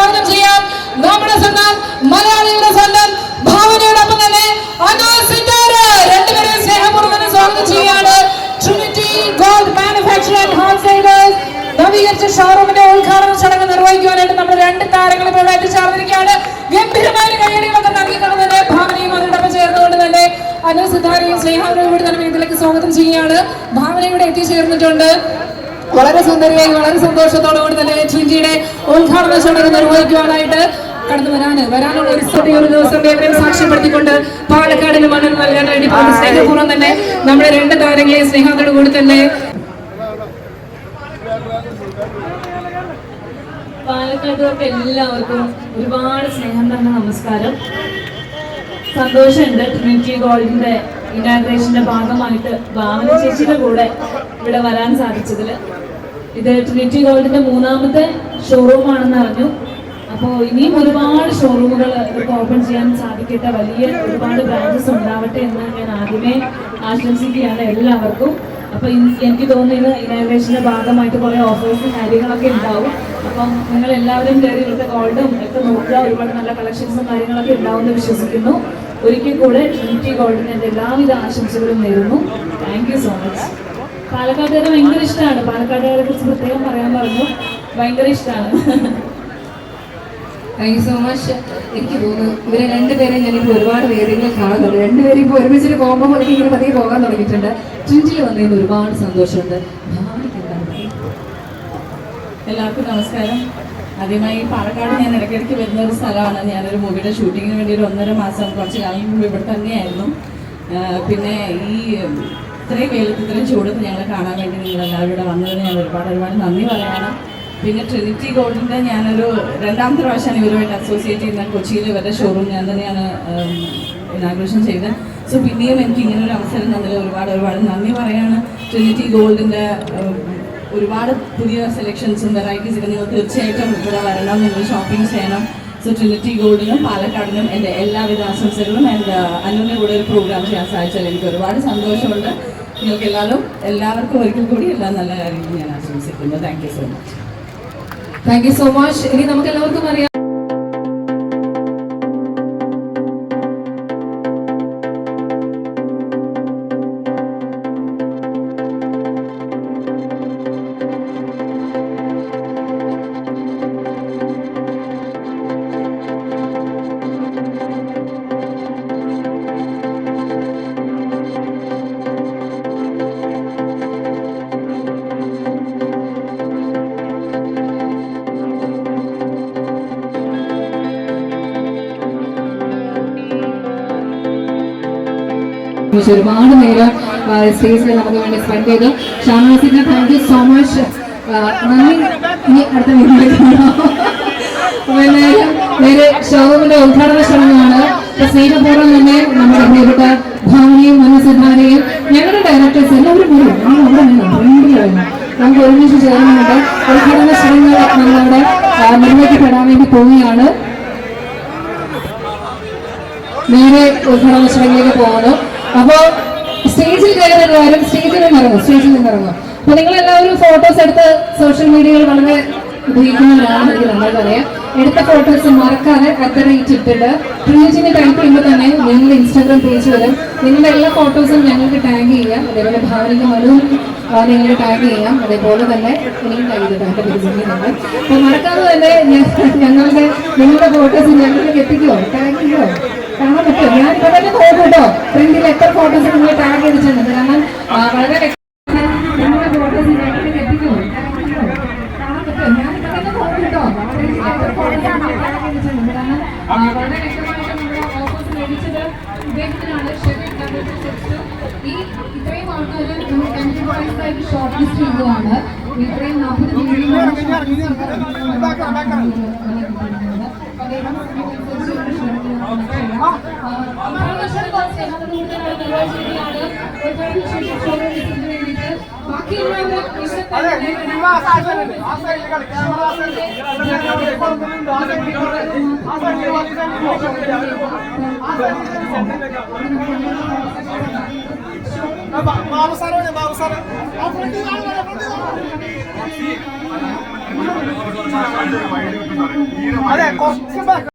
സ്വാഗതം ചെയ്യാം. നമ്മുടെ സ്വന്തം മലയാളിയുടെ സ്വന്തം ഭാവനയോടൊപ്പം തന്നെ രണ്ടുപേരെയും സ്നേഹപൂർവ്വം സ്വാഗതം ചെയ്യാണ്. Trinity gold manufacture and wholesalers നവീകരിച്ച ഷോറൂമിന്റെ ഉദ്ഘാടന ചടങ്ങ് നിർവഹിക്കുവാനായിട്ട് നമ്മുടെ രണ്ട് താരങ്ങൾ ഇപ്പോൾ എത്തിച്ചേർന്നിരിക്കുകയാണ്. ഗംഭീരമായ കയ്യടികളൊക്കെ നൽകിക്കൊണ്ട് തന്നെ ഭാവനയും അതിനോടൊപ്പം ചേർന്നുകൊണ്ട് തന്നെ അനുസിദ്ധാരെയും സ്നേഹാവരെയും കൂടി തന്നെ ഇതിലേക്ക് സ്വാഗതം ചെയ്യുകയാണ്. ഭാവനയുടെ എത്തിച്ചേർന്നിട്ടുണ്ട്. വളരെ സുന്ദരിയായി വളരെ സന്തോഷത്തോടുകൂടി തന്നെ ട്രിനിറ്റിയുടെ ഉദ്ഘാടന ചടങ്ങ് നിർവഹിക്കുവാനായിട്ട് കടന്നു വരാനുള്ള ഒരു ദിവസം ഏവരെയും സാക്ഷ്യപ്പെടുത്തിക്കൊണ്ട് പാലക്കാടിന് മണ്ണിൽ നൽകാൻ വേണ്ടി സ്നേഹപൂർവ്വം തന്നെ നമ്മുടെ രണ്ട് താരങ്ങളെയും സ്നേഹത്തോടു കൂടി തന്നെ പാലക്കാട്ടുകാർക്ക് എല്ലാവർക്കും ഒരുപാട് സ്നേഹം തന്നെ നമസ്കാരം. സന്തോഷമുണ്ട് ട്രിനിറ്റി ഗോൾഡിന്റെ ഇനാഗ്രേഷന്റെ ഭാഗമായിട്ട് ഭാവന ചേച്ചിയുടെ കൂടെ ഇവിടെ വരാൻ സാധിച്ചതിൽ. ഇത് ട്രിനിറ്റി ഗോൾഡിന്റെ 3ാമത്തെ ഷോറൂം ആണെന്ന് അറിഞ്ഞു. അപ്പോൾ ഇനിയും ഒരുപാട് ഷോറൂമുകൾ ഇവർക്ക് ഓപ്പൺ ചെയ്യാൻ സാധിക്കട്ടെ, വലിയ ഒരുപാട് ബ്രാഞ്ചസ് ഉണ്ടാവട്ടെ എന്ന് ഞാൻ ആദ്യമേ ആശംസിക്കുകയാണ് എല്ലാവർക്കും. അപ്പോൾ എനിക്ക് തോന്നുന്നത് ഇനാഗ്രേഷന്റെ ഭാഗമായിട്ട് കുറേ ഓഫേഴ്സും കാര്യങ്ങളൊക്കെ ഉണ്ടാവും. അപ്പം നിങ്ങൾ എല്ലാവരും കയറി ഇവിടുത്തെ ഗോൾഡും ഒക്കെ നോക്കുക. ഒരുപാട് നല്ല കളക്ഷൻസും കാര്യങ്ങളൊക്കെ ഉണ്ടാവുമെന്ന് വിശ്വസിക്കുന്നു. ഒരിക്കൽ കൂടെ ട്രിനിറ്റി ഗോൾഡിന് എൻ്റെ എല്ലാവിധ ആശംസകളും നേരുന്നു. Thank you so much. പാലക്കാട്ടുകാരെ ഭയങ്കര ഇഷ്ടമാണ്. പാലക്കാട്ടുകാരെ കുറിച്ച് പ്രത്യേകം പറയാൻ പറഞ്ഞു. ഭയങ്കര ഇഷ്ടമാണ്. Thank you so much. എനിക്ക് തോന്നുന്നു ഇവരെ രണ്ടുപേരെ ഞാനിപ്പോൾ ഒരുപാട് വേദികളിൽ കാണുന്നുണ്ട്. രണ്ടുപേരും ഇപ്പോൾ ഒരുമിച്ചൊരു കോമ്പോ പോലെ ഇങ്ങനെ പതിയെ പോകാൻ തുടങ്ങിയിട്ടുണ്ട്. ട്രിനിറ്റിയിൽ വന്നതിന് ഒരുപാട് സന്തോഷമുണ്ട്. എല്ലാവർക്കും നമസ്കാരം. ആദ്യമായി പാലക്കാട് ഞാൻ ഇടയ്ക്കിടയ്ക്ക് വരുന്ന ഒരു സ്ഥലമാണ്. ഞാനൊരു മൂവിയുടെ ഷൂട്ടിങ്ങിന് വേണ്ടി ഒരു 1.5 മാസം കുറച്ച് കാലം മുമ്പ് ഇവിടെ തന്നെയായിരുന്നു. പിന്നെ ഈ ഇത്രയും വെയിലത്ത് ഇത്രയും ചൂടത്ത് ഞങ്ങളെ കാണാൻ വേണ്ടി നിങ്ങളെല്ലാവരും ഇവിടെ വന്നതിന് ഞാൻ ഒരുപാട് നന്ദി പറയാണ്. പിന്നെ ട്രിനിറ്റി ഗോൾഡിൻ്റെ ഞാനൊരു 2ാമത്തെ പ്രാവശ്യമാണ് ഇവരുമായിട്ട് അസോസിയേറ്റ് ചെയ്യുന്ന. കൊച്ചിയിൽ ഇവരുടെ ഷോറൂം ഞാൻ തന്നെയാണ് ഇനാഗ്രേഷൻ ചെയ്തത്. സോ പിന്നെയും എനിക്ക് ഇങ്ങനൊരു അവസരം തന്നതിൽ ഒരുപാട് നന്ദി പറയാണ്. ട്രിനിറ്റി ഗോൾഡിൻ്റെ ഒരുപാട് പുതിയ സെലക്ഷൻസും വെറൈറ്റീസ് ഒക്കെ നിങ്ങൾ തീർച്ചയായിട്ടും ഇവിടെ വരണം, നിങ്ങൾ ഷോപ്പിംഗ് ചെയ്യണം. സോ ട്രിനിറ്റി ഗോൾഡിനും പാലക്കാടിനും എൻ്റെ എല്ലാവിധ ആശംസകളും. എൻ്റെ അനുവിൻ്റെ കൂടെ ഒരു പ്രോഗ്രാം ചെയ്യാൻ സാധിച്ചാൽ എനിക്ക് ഒരുപാട് സന്തോഷമുണ്ട്. നിങ്ങൾക്ക് എല്ലാവർക്കും ഒരിക്കൽ കൂടി എല്ലാ നല്ല കാര്യങ്ങളും ഞാൻ ആശംസിക്കുന്നു. Thank you so much. Thank you so much. ഇനി നമുക്ക് എല്ലാവർക്കും അറിയാം ഒരുപാട് നേരം സ്റ്റേജിൽ നമുക്ക് വേണ്ടി സ്പെൻഡ് ചെയ്തു. ഷാനാസിന് താങ്ക് യു സോ മച്ച്. നന്ദി. ഇനി അടുത്ത വീട്ടിലേക്ക് നേരെ ഷോറൂമിന്റെ ഉദ്ഘാടന ചടങ്ങാണ്. സ്നേഹപൂർവ്വം തന്നെ നമ്മുടെ പ്രിയപ്പെട്ട ഭാവനയും അനുസിദ്ധാരെയും ഞങ്ങളുടെ ഡയറക്ടേഴ്സ് എല്ലാവരും വരും. അവിടെ ഫ്രണ്ടിലാണ് നമുക്ക് ഒരുമിച്ച് ചേർന്നുകൊണ്ട് ഉദ്ഘാടന ചടങ്ങുകൾ നമ്മളിവിടെ നിർവഹിക്കപ്പെടാൻ വേണ്ടി പോവുകയാണ്. നേരെ ഉദ്ഘാടന ചടങ്ങിലേക്ക് പോകുന്നു. അപ്പോ സ്റ്റേജിൽ കയറുന്നവരും സ്റ്റേജിൽ നിന്നിറങ്ങും. അപ്പൊ നിങ്ങളെല്ലാവരും ഫോട്ടോസ് എടുത്ത് സോഷ്യൽ മീഡിയയിൽ വളരെ ഉപയോഗിക്കുന്നവരാണെന്ന് എനിക്ക് നന്നായിട്ടറിയാം. എടുത്ത ഫോട്ടോസ് മറക്കാതെ ഇട്ടിട്ട് ട്രിനിറ്റിനെ ടൈപ്പ് ചെയ്യുമ്പോൾ തന്നെ ഞങ്ങളുടെ ഇൻസ്റ്റാഗ്രാം പേജ് വരും. നിങ്ങളുടെ എല്ലാ ഫോട്ടോസും ഞങ്ങൾക്ക് ടാഗ് ചെയ്യാം. അതേപോലെ ഭാവനയ്ക്ക് മലവും നിങ്ങൾക്ക് ടാഗ് ചെയ്യാം. അതേപോലെ തന്നെ എനിക്ക് ടാഗ് ചെയ്തിട്ട് എൻ്റെ പേജ് നിങ്ങൾ അപ്പൊ മറക്കാതെ തന്നെ നിങ്ങളുടെ ഫോട്ടോസ് ഞങ്ങൾക്ക് എത്തിക്കുമോ, ടാഗ് ചെയ്യുമോ, കാണാൻ പറ്റുമോ? ഞാനിപ്പോ തന്നെ നോക്കും കേട്ടോ പ്രിന്റിൽ എത്ര ഫോട്ടോസ് നിങ്ങൾ ടാഗ് ചെയ്തിട്ടുണ്ട്. കാരണം വളരെ നിങ്ങളുടെ ഫോട്ടോസ് ഞങ്ങൾക്ക് എത്തിക്കുമോ, കാണാൻ പറ്റുമോ? ഞാനിപ്പോ തന്നെ നോക്കും കേട്ടോ പ്രിന്റിൽ എത്ര ഫോട്ടോസ് നിങ്ങൾ ടാഗ് ചെയ്തിട്ടുണ്ട്. കാരണം വളരെ വ്യക്തമായിട്ട് നമ്മുടെ ഓഫേഴ്സ് ലഭിച്ചത് ഇദ്ദേഹത്തിനാണ്. ഈ ഇത്രയും ആൾക്കാർ ടെമ്പറൈസായിട്ട് ഷോർട്ട് ലിസ്റ്റ് ചെയ്തതാണ്. ഇത്രയും 40 ബാബു സാറോ ബാബു സാറ് അതെ കുറച്ച്